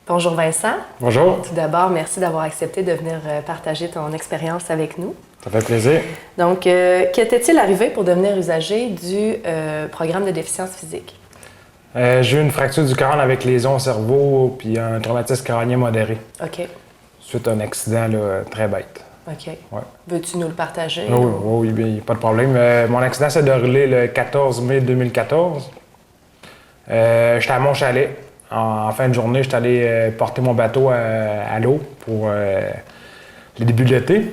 Bonjour Vincent. Bonjour. Tout d'abord, merci d'avoir accepté de venir partager ton expérience avec nous. Ça fait plaisir. Donc, qu'était-il arrivé pour devenir usager du programme de déficience physique? J'ai eu une fracture du crâne avec lésion au cerveau puis un traumatisme crânien modéré. OK. Suite à un accident là, très bête. OK. Ouais. Veux-tu nous le partager? Oui, bien, pas de problème. Mon accident s'est déroulé le 14 mai 2014. J'étais à mon chalet. En fin de journée, j'étais allé porter mon bateau à l'eau pour le début de l'été.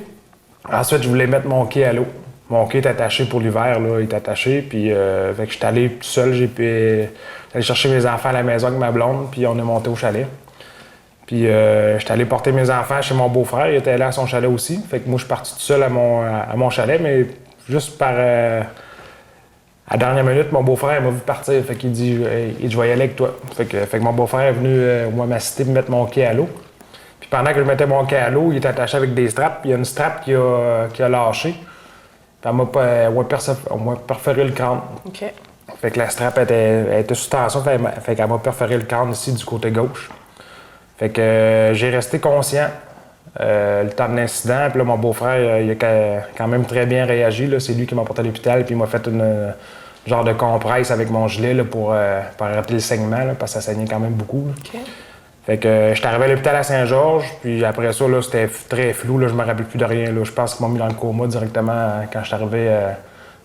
Ensuite, je voulais mettre mon quai à l'eau. Mon quai est attaché pour l'hiver, là, il est attaché. Puis, fait que j'étais allé tout seul. J'étais allé chercher mes enfants à la maison avec ma blonde, puis on est monté au chalet. Puis, j'étais allé porter mes enfants chez mon beau-frère. Il était allé à son chalet aussi. Fait que moi, je suis parti tout seul à mon chalet, mais juste par... à la dernière minute, mon beau-frère m'a vu partir. Fait qu'il dit je vais y aller avec toi. Fait que mon beau-frère est venu m'assister pour mettre mon quai à l'eau. Puis pendant que je mettais mon quai à l'eau, il était attaché avec des straps. Puis il y a une strap qui a lâché. Puis elle m'a perforé le crâne. OK. Fait que la strap était sous tension. Fait qu'elle m'a perforé le crâne ici du côté gauche. Fait que j'ai resté conscient le temps de l'incident. Puis là, mon beau-frère, il a quand même très bien réagi. Là. C'est lui qui m'a porté à l'hôpital. Puis il m'a fait une genre de compresse avec mon gilet là, pour arrêter le saignement, là, parce que ça saignait quand même beaucoup. OK. Fait que j'étais arrivé à l'hôpital à Saint-Georges, puis après ça, là, c'était très flou, là, je me rappelle plus de rien. Là. Je pense qu'ils m'ont mis dans le coma directement quand je suis arrivé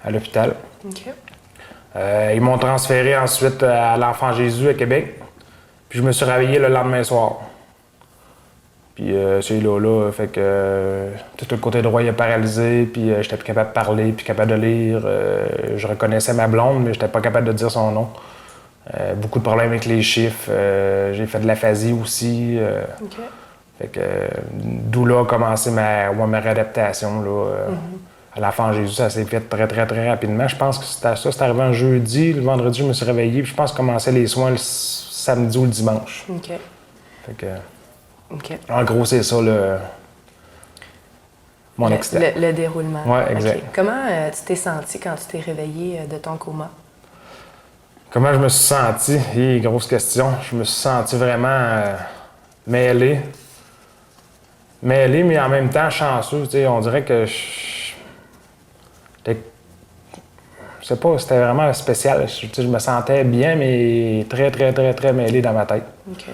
à l'hôpital. OK. Ils m'ont transféré ensuite à l'Enfant Jésus à Québec, puis je me suis réveillé le lendemain soir. Puis c'est là, fait que tout le côté droit il est paralysé, puis j'étais plus capable de parler, puis capable de lire. Je reconnaissais ma blonde, mais j'étais pas capable de dire son nom. Beaucoup de problèmes avec les chiffres. J'ai fait de l'aphasie aussi. OK. Fait que d'où là a commencé ma réadaptation. Là, à l'Enfant Jésus, ça s'est fait très, très, très rapidement. Je pense que c'est arrivé un jeudi. Le vendredi, je me suis réveillé. Puis je pense que je commençais les soins le samedi ou le dimanche. OK. Fait que, OK. en gros, c'est ça mon accident. Le déroulement. Oui, exact. OK. Comment tu t'es senti quand tu t'es réveillé de ton coma? Comment je me suis senti? Grosse question. Je me suis senti vraiment mêlé. Mêlé, mais en même temps chanceux. T'sais, on dirait que je sais pas, c'était vraiment spécial. Je me sentais bien, mais très, très, très, très mêlé dans ma tête. OK.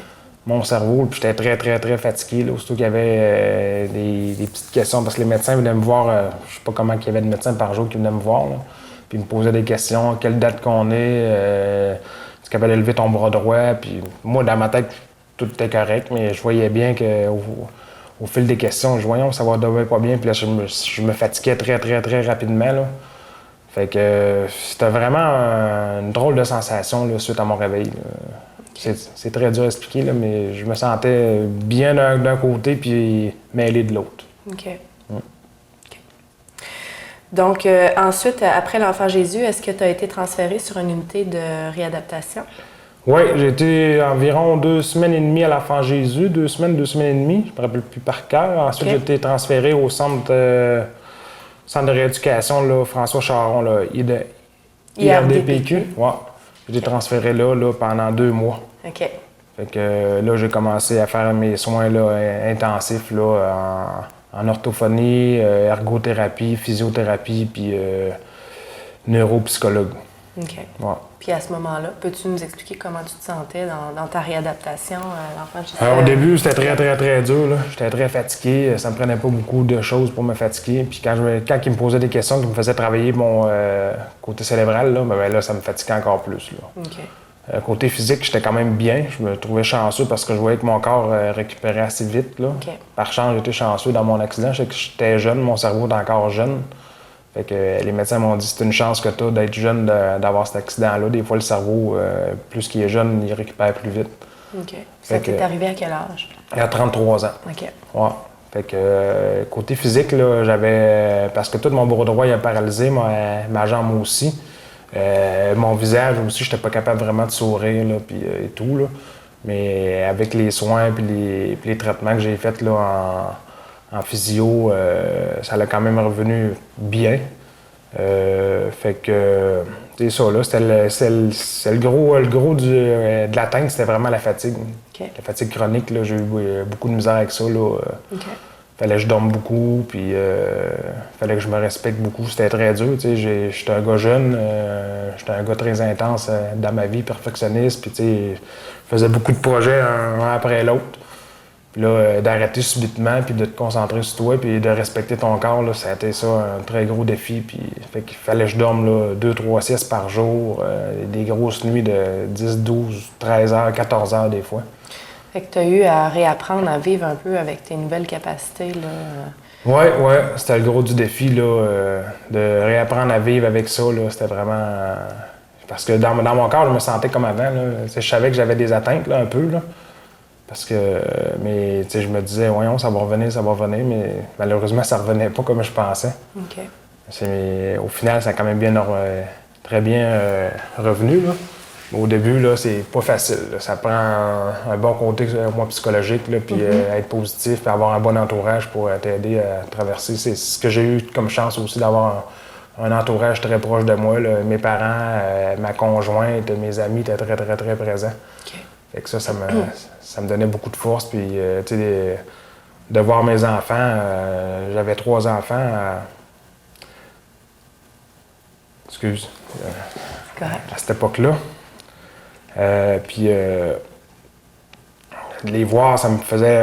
Mon cerveau, puis j'étais très, très, très fatigué. Là, aussitôt qu'il y avait des petites questions, parce que les médecins venaient me voir, je sais pas comment il y avait de médecins par jour qui venaient me voir. Là. Puis ils me posaient des questions, quelle date qu'on est, est-ce qu'elle avait levé ton bras droit. Puis moi, dans ma tête, tout était correct, mais je voyais bien qu'au fil des questions, je voyais que ça va pas bien. Puis là, je me fatiguais très, très, très rapidement. Là. Fait que c'était vraiment une drôle de sensation là, suite à mon réveil. C'est très dur à expliquer, là, mais je me sentais bien d'un côté puis mêlé de l'autre. OK. Donc, ensuite, après l'Enfant Jésus, est-ce que tu as été transféré sur une unité de réadaptation? Oui, j'ai été environ 2 semaines et demie à l'Enfant Jésus, 2 semaines et demie, je ne me rappelle plus par cœur. Ensuite, j'ai été transféré au centre de rééducation, là, François Charon, là, IRDPQ. Ouais. J'ai été transféré là pendant 2 mois. OK. Fait que là, j'ai commencé à faire mes soins là, intensifs là, en orthophonie, ergothérapie, physiothérapie, puis neuropsychologue. OK. Ouais. Puis à ce moment-là, peux-tu nous expliquer comment tu te sentais dans ta réadaptation à l'Enfant Jésus? Au début, c'était très, très, très dur. Là. J'étais très fatigué. Ça me prenait pas beaucoup de choses pour me fatiguer. Puis quand ils me posaient des questions qui me faisaient travailler mon côté cérébral, là, ben là, ça me fatiguait encore plus. Là. OK. Côté physique, j'étais quand même bien. Je me trouvais chanceux parce que je voyais que mon corps récupérait assez vite. Là. OK. Par chance, j'étais chanceux dans mon accident. Je sais que j'étais jeune, mon cerveau était encore jeune. Fait que les médecins m'ont dit c'est une chance que tu as d'être jeune, d'avoir cet accident-là. Des fois, le cerveau, plus qu'il est jeune, il récupère plus vite. OK. Ça t'est arrivé à quel âge? À 33 ans. OK. Ouais. Fait que côté physique, là, j'avais. Parce que tout mon bras droit il a paralysé, ma jambe aussi. Mon visage aussi, j'étais pas capable vraiment de sourire là, puis, et tout. Là. Mais avec les soins et les traitements que j'ai faits là, en physio, ça l'a quand même revenu bien. Fait que C'est ça, là, c'est le gros de l'atteinte, c'était vraiment la fatigue. OK. La fatigue chronique, là, j'ai eu beaucoup de misère avec ça, là. OK. Fallait que je dorme beaucoup, puis fallait que je me respecte beaucoup. C'était très dur, tu sais. J'étais un gars jeune, j'étais un gars très intense dans ma vie, perfectionniste, puis tu sais, je faisais beaucoup de projets un après l'autre. Puis là, d'arrêter subitement, puis de te concentrer sur toi, puis de respecter ton corps, là, ça a été ça, un très gros défi. Puis fait qu'il fallait que je dorme là, 2-3 siestes par jour, des grosses nuits de 10, 12, 13 heures, 14 heures des fois. Fait que tu as eu à réapprendre à vivre un peu avec tes nouvelles capacités, là. Oui, c'était le gros du défi, là, de réapprendre à vivre avec ça, là, c'était vraiment... parce que dans mon corps, je me sentais comme avant, là. Je savais que j'avais des atteintes, là, un peu, là. Parce que, mais, tu sais, je me disais, voyons, ça va revenir, mais malheureusement, ça revenait pas comme je pensais. OK. Au final, ça a quand même très bien revenu, là. Mais au début, là, c'est pas facile, là. Ça prend un bon côté, moi, psychologique, là, puis être positif, puis avoir un bon entourage pour t'aider à traverser. C'est ce que j'ai eu comme chance aussi d'avoir un entourage très proche de moi, là. Mes parents, ma conjointe, mes amis étaient très, très, très présents. OK. Fait que ça me donnait beaucoup de force. Puis, tu sais, de voir mes enfants, j'avais 3 enfants. Excuse. Correct. À cette époque-là. Puis, de les voir, ça me faisait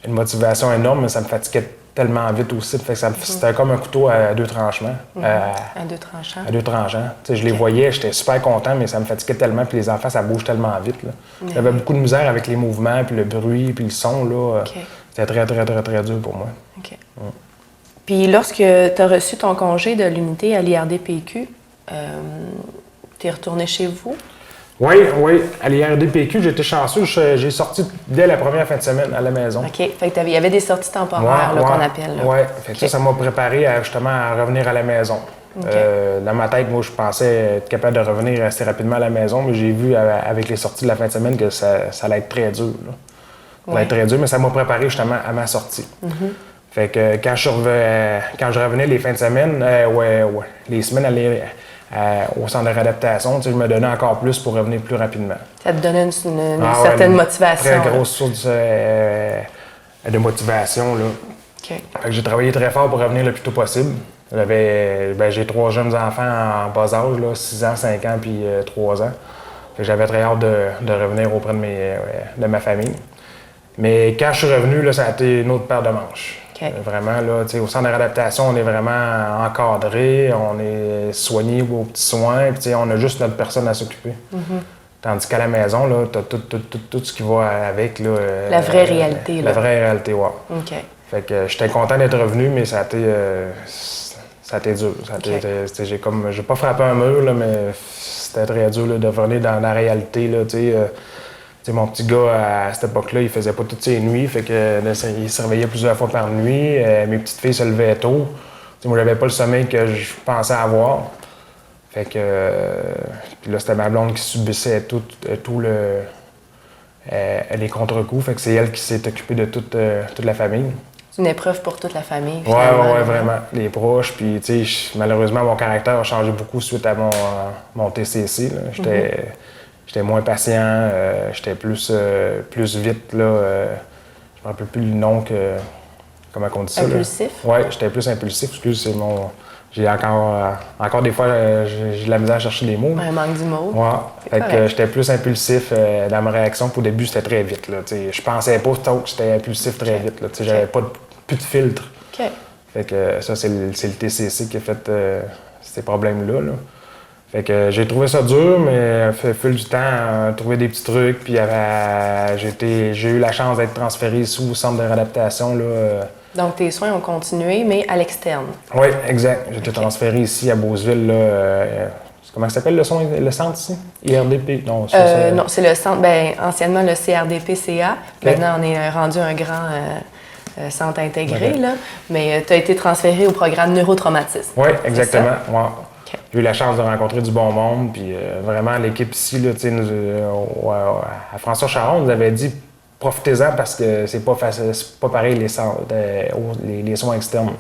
une motivation énorme, mais ça me fatiguait tellement vite aussi. Fait que c'était comme un couteau à 2 tranchements. À 2 tranchants. À 2 tranchants. Tu sais, je les voyais, j'étais super content, mais ça me fatiguait tellement, puis les enfants, ça bouge tellement vite, là. J'avais beaucoup de misère avec les mouvements, puis le bruit, puis le son, là. OK. C'était très, très, très, très dur pour moi. OK. Puis lorsque tu as reçu ton congé de l'unité à l'IRDPQ, tu es retourné chez vous? Oui. À l'IRDPQ, j'étais chanceux. J'ai sorti dès la première fin de semaine à la maison. OK. Fait que il y avait des sorties temporaires, là, qu'on appelle. Oui. Fait que ça m'a préparé justement à revenir à la maison. Okay. Dans ma tête, moi, je pensais être capable de revenir assez rapidement à la maison, mais j'ai vu avec les sorties de la fin de semaine que ça allait être très dur, là. Ça allait être très dur, mais ça m'a préparé justement à ma sortie. Fait que quand je revenais les fins de semaine, les semaines au centre de réadaptation, je me donnais encore plus pour revenir plus rapidement. Ça te donnait une certaine motivation. Très grosse source de motivation, là. OK. Fait que j'ai travaillé très fort pour revenir le plus tôt possible. J'ai 3 jeunes enfants en bas âge, là, 6 ans, 5 ans puis 3 ans. Fait que j'avais très hâte de revenir auprès de ma famille. Mais quand je suis revenu, là, ça a été une autre paire de manches. Okay. Vraiment, là, au centre de réadaptation, on est vraiment encadré, on est soigné aux petits soins, puis on a juste notre personne à s'occuper. Tandis qu'à la maison, là, tu as tout ce qui va avec. Là, la vraie réalité. La vraie réalité, oui. OK. Fait que j'étais content d'être revenu, mais ça a été dur. J'ai pas frappé un mur, là, mais c'était très dur là, de revenir dans la réalité. Là, mon petit gars, à cette époque-là, il faisait pas toutes ses nuits, fait que il se réveillait plusieurs fois par nuit. Mes petites filles se levaient tôt. Moi, j'avais pas le sommeil que je pensais avoir. Fait que... puis là, c'était ma blonde qui subissait tout les contre-coups. Fait que c'est elle qui s'est occupée de toute la famille. C'est une épreuve pour toute la famille, Oui, vraiment. Les proches. Puis, malheureusement, mon caractère a changé beaucoup suite à mon TCC. J'étais moins patient, j'étais plus vite, là. Je me rappelle plus le nom comment on dit ça, impulsif? Oui, j'étais plus impulsif. Excuse, c'est mon... J'ai encore des fois, j'ai de la misère à chercher les mots. Un manque du mot. Oui. Fait que j'étais plus impulsif dans ma réaction. Au début, c'était très vite, là. Je pensais pas que j'étais impulsif très vite, là. J'avais plus de filtre. OK. Fait que ça, c'est le TCC qui a fait ces problèmes-là, là. Fait que j'ai trouvé ça dur, mais fil du temps, trouvé des petits trucs, puis j'ai eu la chance d'être transféré sous centre de réadaptation, là. Donc, tes soins ont continué, mais à l'externe. Oui, exact. J'ai été transféré ici à Beauceville, là. Comment ça s'appelle le centre ici? IRDP? Non, non, c'est le centre, anciennement le CRDP-CA. Okay. Maintenant, on est rendu un grand centre intégré, là. Mais tu as été transféré au programme neurotraumatisme. Oui, exactement. Ouais. Okay. J'ai eu la chance de rencontrer du bon monde, puis vraiment, l'équipe ici, là, à François Charon, nous avait dit profitez-en parce que c'est pas pareil les soins externes.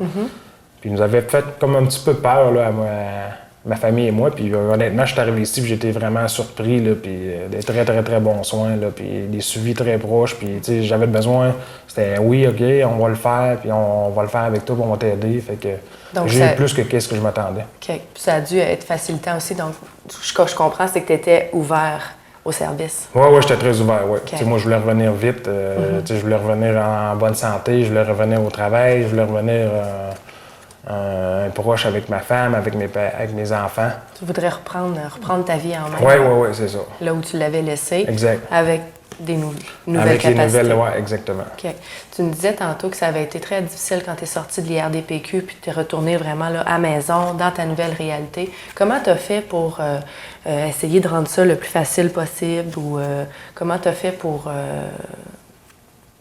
Puis ils nous avaient fait comme un petit peu peur là, ma famille et moi. Puis honnêtement, je suis arrivé ici, puis j'étais vraiment surpris, là, puis des très, très, très bons soins, là, puis des suivis très proches. Puis, tu sais, j'avais besoin, c'était oui, OK, on va le faire, puis on va le faire avec toi, puis on va t'aider. Fait que j'ai eu plus que qu'est-ce que je m'attendais. OK. Puis ça a dû être facilitant aussi. Donc, ce que je comprends, c'est que tu étais ouvert au service. Oui, j'étais très ouvert, oui. Okay. Moi, je voulais revenir vite. Je voulais revenir en bonne santé, je voulais revenir au travail, je voulais revenir proche avec ma femme, avec mes enfants. Tu voudrais reprendre ta vie en main. Oui, c'est ça. Là où tu l'avais laissé. Exact. Avec des nouvelles avec capacités. Avec les nouvelles, oui, exactement. OK. Tu me disais tantôt que ça avait été très difficile quand tu es sorti de l'IRDPQ puis tu es retourné vraiment là, à maison, dans ta nouvelle réalité. Comment tu as fait pour essayer de rendre ça le plus facile possible ou comment tu as fait pour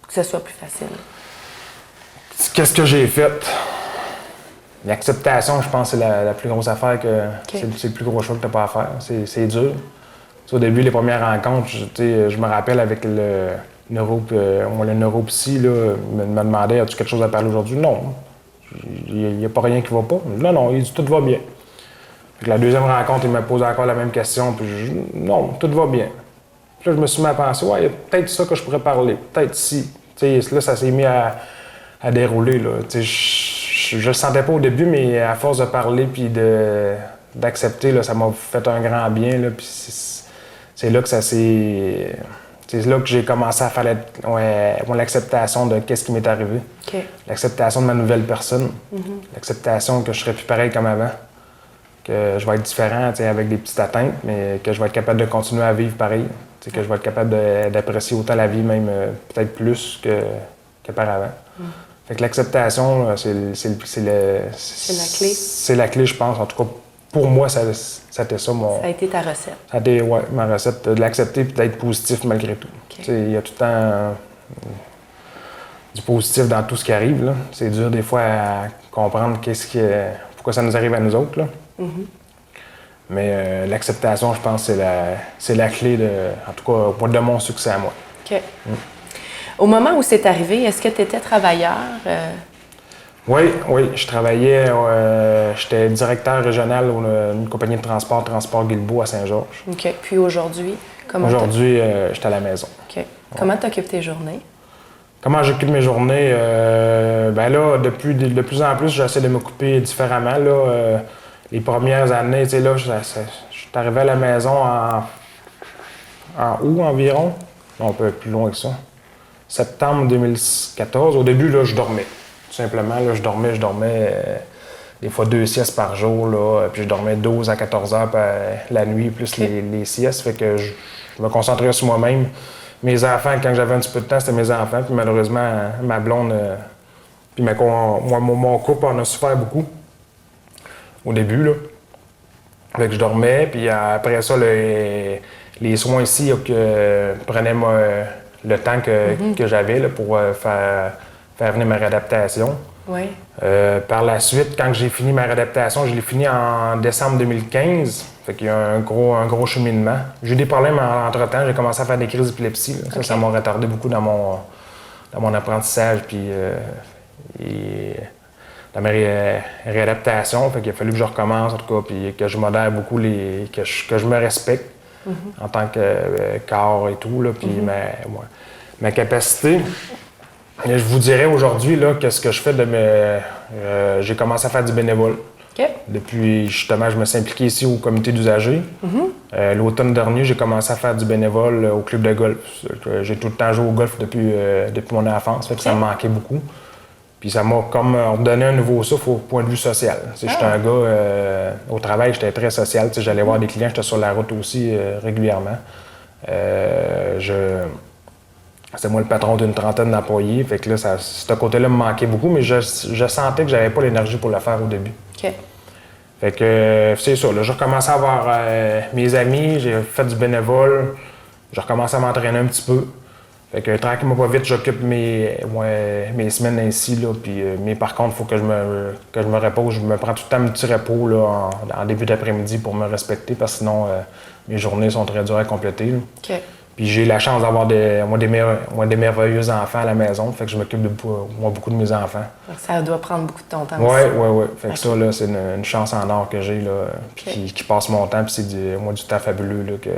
que ce soit plus facile? Qu'est-ce que j'ai fait? L'acceptation, je pense, c'est la plus grosse affaire c'est le plus gros choix que tu n'as pas à faire. C'est dur. Au début, les premières rencontres, je me rappelle avec le neuropsy, me demandait: as-tu quelque chose à parler aujourd'hui? Non. Il n'y a pas rien qui va pas. Non, il dit tout va bien. Puis la deuxième rencontre, il me pose encore la même question, puis je dis non, tout va bien. Puis là, je me suis mis à penser: il y a peut-être ça que je pourrais parler, peut-être si. Là, ça s'est mis à dérouler. Là. Je le sentais pas au début, mais à force de parler puis d'accepter, là, ça m'a fait un grand bien. Là, puis c'est là que ça s'est. C'est là que j'ai commencé à faire l'acceptation de qu'est-ce qui m'est arrivé. Okay. L'acceptation de ma nouvelle personne. L'acceptation que je serai plus pareil comme avant. Que je vais être différent avec des petites atteintes, mais que je vais être capable de continuer à vivre pareil. Que je vais être capable d'apprécier autant la vie, même peut-être plus qu'auparavant. Fait que l'acceptation, c'est la clé. C'est la clé, je pense. En tout cas, pour moi, c'était ça. Ça a été ta recette. Ça a été, ma recette, de l'accepter et d'être positif malgré tout. Okay. Il y a tout le temps du positif dans tout ce qui arrive. Là. C'est dur des fois à comprendre pourquoi ça nous arrive à nous autres. Là. Mais l'acceptation, je pense, c'est la clé, en tout cas, de mon succès à moi. OK. Au moment où c'est arrivé, est-ce que tu étais travailleur? Oui, je travaillais, j'étais directeur régional d'une compagnie de Transport Guilbeault à Saint-Georges. OK. Puis aujourd'hui, comment Aujourd'hui, j'étais à la maison. OK. Comment tu occupes tes journées? Comment j'occupe mes journées? Là, de plus en plus, j'essaie de m'occuper différemment. Là, les premières années, tu sais, là, je suis arrivé à la maison en août environ. Non, un peu plus loin que ça. Septembre 2014. Au début, là, je dormais. Tout simplement, là, je dormais des fois 2 siestes par jour, là, puis je dormais 12 à 14 heures la nuit, plus les siestes. Fait que je me concentrais sur moi-même. Mes enfants, quand j'avais un petit peu de temps, c'était mes enfants. Puis malheureusement, ma blonde, puis mon couple en a souffert beaucoup au début, là. Fait que je dormais, puis après ça, les soins ici prenaient le temps que j'avais là, pour faire venir ma réadaptation. Oui. Par la suite, quand j'ai fini ma réadaptation, je l'ai fini en décembre 2015. Fait qu'il y a un gros cheminement. J'ai eu des problèmes entre-temps. J'ai commencé à faire des crises d'épilepsie. Okay. Ça m'a retardé beaucoup dans mon apprentissage puis dans ma réadaptation. Fait qu'il a fallu que je recommence, en tout cas, puis que je modère beaucoup, que je me respecte en tant que corps et tout. Là, puis ma capacité. Je vous dirais aujourd'hui là, qu'est-ce que je fais j'ai commencé à faire du bénévole. Okay. Depuis, justement, je me suis impliqué ici au comité d'usagers. L'automne dernier, j'ai commencé à faire du bénévole au club de golf. J'ai tout le temps joué au golf depuis mon enfance, fait que ça me manquait beaucoup. Puis ça m'a comme redonné un nouveau souffle au point de vue social. J'étais un gars, au travail, j'étais très social. J'allais voir des clients, j'étais sur la route aussi régulièrement. C'était moi le patron d'une trentaine d'employés. Fait que là, ce côté-là me manquait beaucoup, mais je sentais que j'avais pas l'énergie pour le faire au début. OK. Fait que c'est ça. Là, j'ai recommencé à avoir mes amis, j'ai fait du bénévole, j'ai recommencé à m'entraîner un petit peu. Fait que tranquillement pas vite, j'occupe mes semaines ainsi. Là, puis, mais par contre, il faut que je me repose. Je me prends tout le temps un petit repos là, en début d'après-midi pour me respecter, parce que sinon, mes journées sont très dures à compléter. Là. OK. Puis j'ai la chance d'avoir des merveilleux enfants à la maison, fait que je m'occupe de beaucoup de mes enfants. Donc ça doit prendre beaucoup de ton temps Oui, aussi. oui, oui. Fait que ça, là, c'est une chance en or que j'ai, là, puis qui passe mon temps, puis c'est du temps fabuleux là, que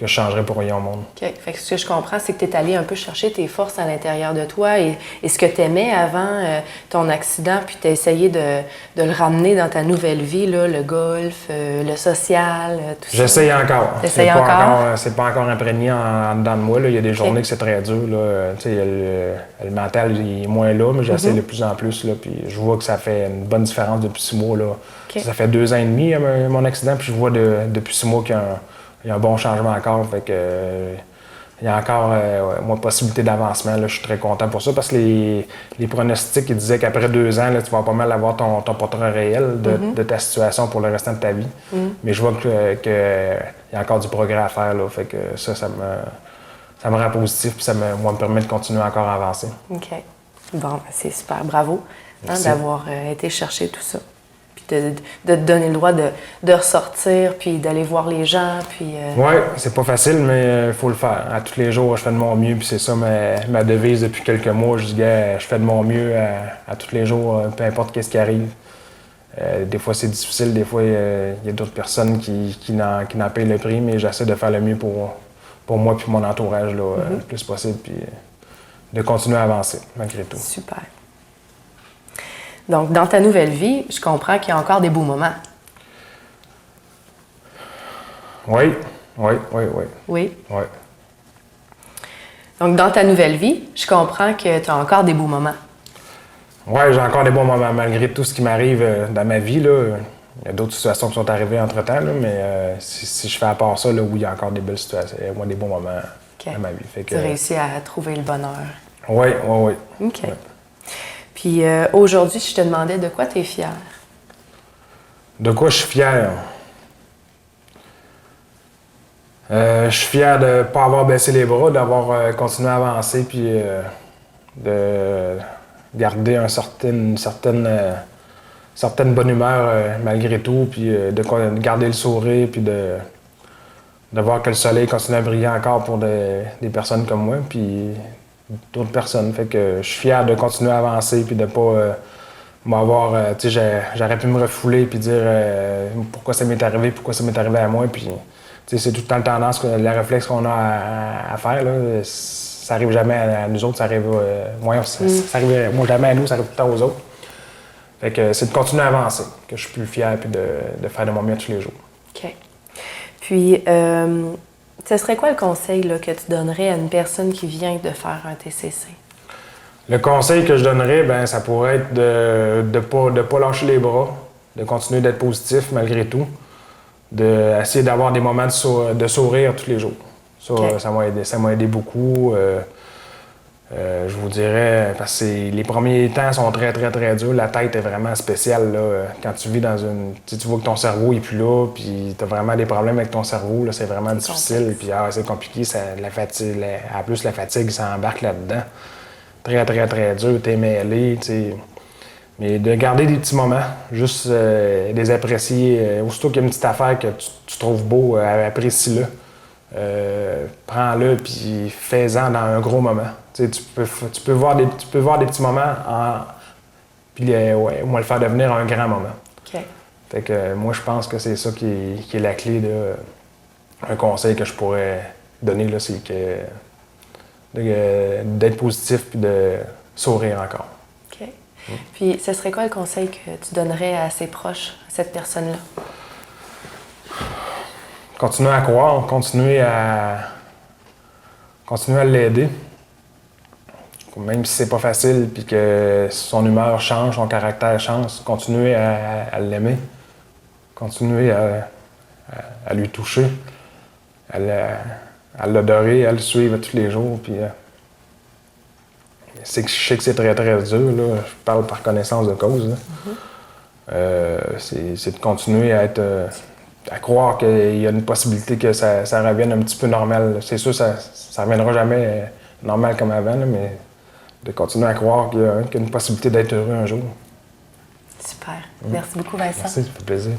je changerais pour rien au monde. OK. Fait que ce que je comprends, c'est que tu es allé un peu chercher tes forces à l'intérieur de toi et ce que tu aimais avant ton accident, puis tu as essayé de le ramener dans ta nouvelle vie, là, le golf, le social, tout ça. J'essaye encore. T'essayes encore? C'est pas encore imprégné en dedans de moi. Là. Il y a des journées que c'est très dur. Là. Le mental il est moins là, mais j'essaie de plus en plus. Là, puis je vois que ça fait une bonne différence depuis 6 mois. Là. Ça fait 2 ans et demi, mon accident, puis je vois depuis 6 mois qu'il y a un bon changement encore. Fait que, il y a encore possibilité d'avancement. Là. Je suis très content pour ça parce que les pronostics ils disaient qu'après 2 ans, là, tu vas pas mal avoir ton portrait réel de ta situation pour le restant de ta vie. Mais je vois qu'il y a encore du progrès à faire. Là. Fait que ça me rend positif et ça me permet de continuer encore à avancer. OK. Bon, ben, c'est super. Bravo d'avoir été chercher tout ça. De te donner le droit de ressortir, puis d'aller voir les gens, puis... Oui, c'est pas facile, mais il faut le faire. À tous les jours, je fais de mon mieux, puis c'est ça ma devise depuis quelques mois. Je dis, gars, je fais de mon mieux à tous les jours, peu importe ce qui arrive. Des fois, c'est difficile, des fois, il y a d'autres personnes qui n'en payent le prix, mais j'essaie de faire le mieux pour moi puis mon entourage là, le plus possible, puis de continuer à avancer, malgré tout. Super. Donc, dans ta nouvelle vie, je comprends qu'il y a encore des beaux moments. Oui. Oui? Oui. Donc, dans ta nouvelle vie, je comprends que tu as encore des beaux moments. Oui, j'ai encore des bons moments, malgré tout ce qui m'arrive dans ma vie. Là. Il y a d'autres situations qui sont arrivées entre-temps, là, mais si je fais à part ça, là, oui, il y a encore des belles situations, moi, des bons moments dans ma vie. Fait que, tu as réussi à trouver le bonheur. Oui. OK. Ouais. Puis aujourd'hui, je te demandais de quoi tu es fier? De quoi je suis fier? Je suis fier de ne pas avoir baissé les bras, d'avoir continué à avancer, puis de garder une certaine bonne humeur malgré tout, puis de garder le sourire, puis de voir que le soleil continue à briller encore pour des personnes comme moi, puis d'autres personnes. Fait que je suis fier de continuer à avancer, puis de pas m'avoir... tu sais, j'aurais pu me refouler, puis dire pourquoi ça m'est arrivé à moi, puis... C'est tout le temps la tendance, le réflexe qu'on a à faire. Là. Ça arrive jamais à nous autres, ça arrive ça arrive jamais à nous, ça arrive tout le temps aux autres. Fait que c'est de continuer à avancer, que je suis plus fier puis de faire de mon mieux tous les jours. OK. Puis, ce serait quoi le conseil là, que tu donnerais à une personne qui vient de faire un TCC? Le conseil que je donnerais, ben ça pourrait être de pas lâcher les bras, de continuer d'être positif malgré tout. D'essayer d'avoir des moments de sourire tous les jours. Ça, okay. ça m'a aidé beaucoup. Je vous dirais, parce que les premiers temps sont très, très, très durs. La tête est vraiment spéciale. Là, quand tu vis dans une... Tu vois que ton cerveau n'est plus là, puis tu as vraiment des problèmes avec ton cerveau. Là, c'est vraiment difficile. Puis c'est compliqué. La fatigue, en plus, la fatigue s'embarque là-dedans. Très, très, très dur. T'es mêlé, tu sais. Mais de garder des petits moments, juste les apprécier. Aussitôt qu'il y a une petite affaire que tu trouves beau, apprécie-le. Prends-le puis fais-en dans un gros moment. Tu peux voir des petits moments puis moi le faire devenir un grand moment. Okay. Fait que moi je pense que c'est ça qui est la clé un conseil que je pourrais donner là, c'est que d'être positif puis de sourire encore. OK. Puis, ce serait quoi le conseil que tu donnerais à ses proches, à cette personne-là? Continuer à croire, continuer à l'aider. Même si c'est pas facile puis que son humeur change, son caractère change, continuer à l'aimer. Continuer à lui toucher, à l'adorer, à le suivre tous les jours. Puis, je sais que c'est très, très dur, là. Je parle par connaissance de cause. C'est de continuer à croire qu'il y a une possibilité que ça revienne un petit peu normal. C'est sûr, ça ne reviendra jamais normal comme avant, là, mais de continuer à croire qu'il y a une possibilité d'être heureux un jour. Super. Merci beaucoup, Vincent. Merci, ça fait plaisir.